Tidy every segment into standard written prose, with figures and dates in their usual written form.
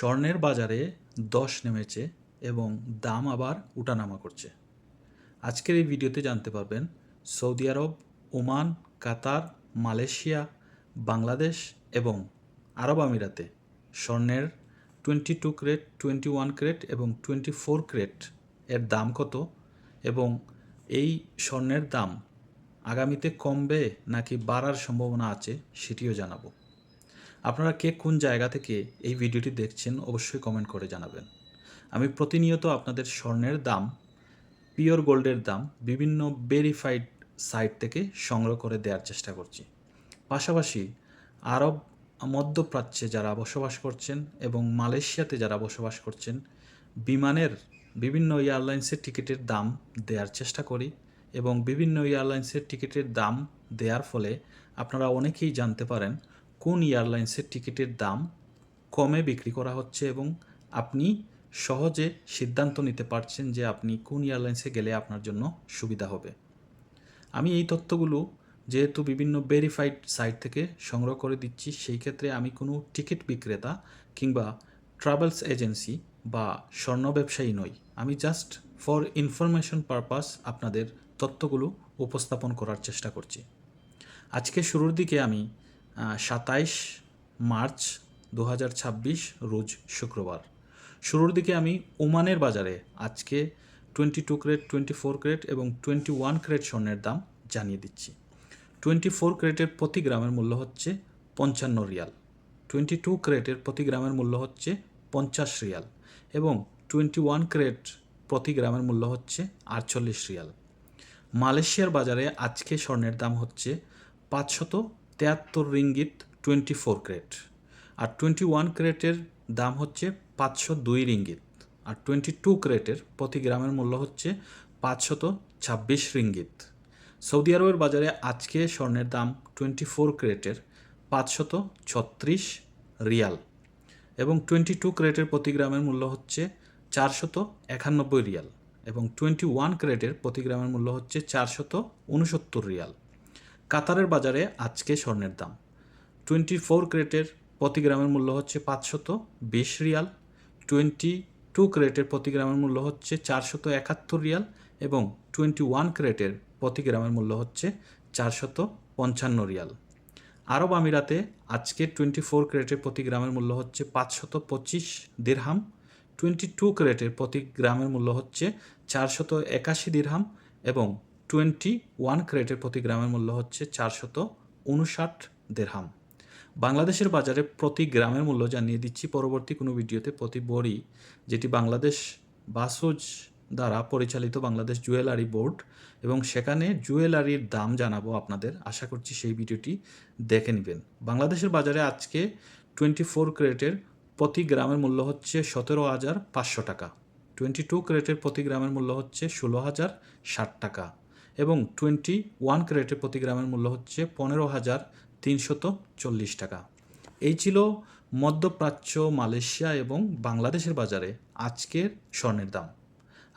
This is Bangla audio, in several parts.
স্বর্ণের বাজারে দশ নেমেছে এবং দাম আবার উঠানামা করছে। আজকের এই ভিডিওতে জানতে পারবেন সৌদি আরব, ওমান, কাতার, মালয়েশিয়া, বাংলাদেশ এবং আরব আমিরাতে স্বর্ণের 22 ক্যারেট, 21 ক্যারেট এবং 24 ক্যারেট এর দাম কত এবং এই স্বর্ণের দাম আগামীতে কমবে নাকি বাড়ার সম্ভাবনা আছে সেটিও জানাবো। আপনারা কে কোন জায়গা থেকে এই ভিডিওটি দেখছেন অবশ্যই কমেন্ট করে জানাবেন। আমি প্রতিনিয়ত আপনাদের স্বর্ণের দাম, পিওর গোল্ডের দাম বিভিন্ন ভেরিফাইড সাইট থেকে সংগ্রহ করে দেওয়ার চেষ্টা করছি। পাশাপাশি আরব মধ্যপ্রাচ্যে যারা বসবাস করছেন এবং মালয়েশিয়াতে যারা বসবাস করছেন বিমানের বিভিন্ন এয়ারলাইন্সের টিকিটের দাম দেওয়ার চেষ্টা করি এবং বিভিন্ন এয়ারলাইন্সের টিকিটের দাম দেওয়ার ফলে আপনারা অনেকেই জানতে পারেন কোন এয়ারলাইন্সের টিকিটের দাম কমে বিক্রি করা হচ্ছে এবং আপনি সহজে সিদ্ধান্ত নিতে পারছেন যে আপনি কোন এয়ারলাইন্সে গেলে আপনার জন্য সুবিধা হবে। আমি এই তথ্যগুলো যেহেতু বিভিন্ন ভেরিফাইড সাইট থেকে সংগ্রহ করে দিচ্ছি, সেই ক্ষেত্রে আমি কোনো টিকিট বিক্রেতা কিংবা ট্রাভেলস এজেন্সি বা স্বর্ণ ব্যবসায়ী নই। আমি জাস্ট ফর ইনফরমেশন পারপাস আপনাদের তথ্যগুলো উপস্থাপন করার চেষ্টা করছি। আজকে শুরুর দিকে আমি 27 মার্চ 2026 রোজ শুক্রবার শুরুর দিকে আমি ওমানের বাজারে আজকে 22 ক্যারেট, 24 ক্যারেট এবং 21 ক্যারেট স্বর্ণের দাম জানিয়ে দিচ্ছি। 24 ক্যারেটের প্রতি গ্রামের মূল্য হচ্ছে 55 রিয়াল, 22 ক্যারেটের প্রতি গ্রামের মূল্য হচ্ছে 50 রিয়াল এবং 21 ক্যারেট প্রতি গ্রামের মূল্য হচ্ছে 48 রিয়াল। মালয়েশিয়ার বাজারে আজকে স্বর্ণের দাম হচ্ছে 573 রিঙ্গিত 24 ক্যারেট, আর 21 ক্যারেটের দাম হচ্ছে 502 রিঙ্গিত, আর 22 ক্যারেটের প্রতি গ্রামের মূল্য হচ্ছে 526 রিঙ্গিত। সৌদি আরবের বাজারে আজকে স্বর্ণের দাম 24 ক্যারেটের 536 রিয়াল এবং 22 ক্যারেটের প্রতি গ্রামের মূল্য হচ্ছে 491 রিয়াল এবং 21 ক্যারেটের প্রতি গ্রামের মূল্য হচ্ছে 469 রিয়াল। কাতারের বাজারে আজকে স্বর্ণের দাম 24 ক্যারেটের প্রতি গ্রামের মূল্য হচ্ছে 520 রিয়াল, 22 ক্যারেটের প্রতি গ্রামের মূল্য হচ্ছে 471 রিয়াল এবং 21 ক্যারেটের প্রতি গ্রামের মূল্য হচ্ছে 455 রিয়াল। আরব আমিরাতে আজকে 24 ক্যারেটের প্রতি গ্রামের মূল্য হচ্ছে 525 দিরহাম, 22 ক্যারেটের প্রতি গ্রামের মূল্য হচ্ছে 481 দিরহাম এবং 21 ক্যারেটের প্রতি গ্রামের মূল্য হচ্ছে 459 দিরহাম। বাংলাদেশের বাজারে প্রতি গ্রামের মূল্য জানিয়ে দিচ্ছি পরবর্তী কোনো ভিডিওতে। প্রতি বড়ি যেটি বাংলাদেশ বাসুজ দ্বারা পরিচালিত বাংলাদেশ জুয়েলারি বোর্ড, এবং সেখানে জুয়েলারির দাম জানাবো আপনাদের। আশা করছি সেই ভিডিওটি দেখে নেবেন। বাংলাদেশের বাজারে আজকে 24 ক্যারেটের প্রতি গ্রামের মূল্য হচ্ছে 17,500 টাকা, 22 ক্যারেটের প্রতি গ্রামের মূল্য হচ্ছে 16,060 টাকা এবং 21 ক্যারেটের প্রতি গ্রামের মূল্য হচ্ছে 15,340 টাকা। এই ছিল মধ্যপ্রাচ্য, মালয়েশিয়া এবং বাংলাদেশের বাজারে আজকের স্বর্ণের দাম।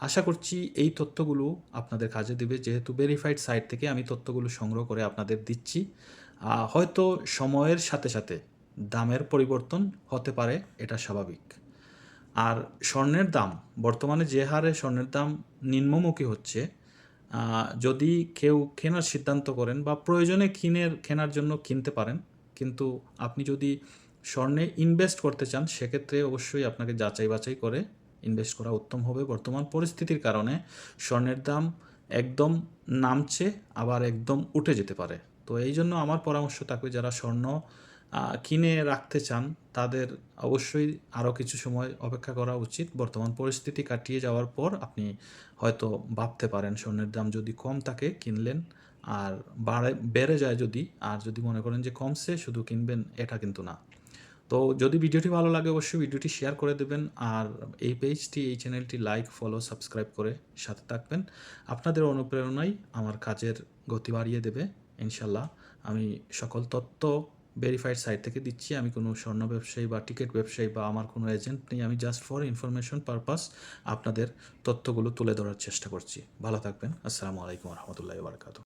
আশা করছি এই তথ্যগুলো আপনাদের কাজে দেবে, যেহেতু ভেরিফাইড সাইট থেকে আমি তথ্যগুলো সংগ্রহ করে আপনাদের দিচ্ছি। হয়তো সময়ের সাথে সাথে দামের পরিবর্তন হতে পারে, এটা স্বাভাবিক। আর স্বর্ণের দাম বর্তমানে যে হারে স্বর্ণের দাম নিম্নমুখী হচ্ছে, যদি কেউ কেনার সিদ্ধান্ত করেন বা প্রয়োজনে কেনার জন্য কিনতে পারেন, কিন্তু আপনি যদি স্বর্ণে ইনভেস্ট করতে চান সেক্ষেত্রে অবশ্যই আপনাকে যাচাই বাছাই করে ইনভেস্ট করা উত্তম হবে। বর্তমান পরিস্থিতির কারণে স্বর্ণের দাম একদম নামছে, আবার একদম উঠে যেতে পারে। তো এই জন্য আমার পরামর্শ থাকবে, যারা স্বর্ণ কিনে রাখতে চান তাদের অবশ্যই আরও কিছু সময় অপেক্ষা করা উচিত। বর্তমান পরিস্থিতি কাটিয়ে যাওয়ার পর আপনি হয়তো ভাবতে পারেন স্বর্ণের দাম যদি কম থাকে কিনলেন, আর বেড়ে যায় যদি, আর যদি মনে করেন যে কমছে শুধু কিনবেন, এটা কিন্তু না। তো যদি ভিডিওটি ভালো লাগে অবশ্যই ভিডিওটি শেয়ার করে দেবেন, আর এই পেজটি, এই চ্যানেলটি লাইক, ফলো, সাবস্ক্রাইব করে সাথে থাকবেন। আপনাদের অনুপ্রেরণাই আমার কাজের গতি বাড়িয়ে দেবে ইনশাল্লাহ। আমি সকল তথ্য ভেরিফাইড সাইট থেকে দিচ্ছি। আমি কোনো স্বর্ণ ব্যবসায়ী বা টিকিট ব্যবসায়ী বা আমার কোনো এজেন্ট নেই। আমি জাস্ট ফর ইনফরমেশন পারপাস আপনাদের তথ্যগুলো তুলে ধরার চেষ্টা করছি। ভালো থাকবেন। আসসালামু আলাইকুম রহমতুল্লাহি ওয়া বারাকাতুহু।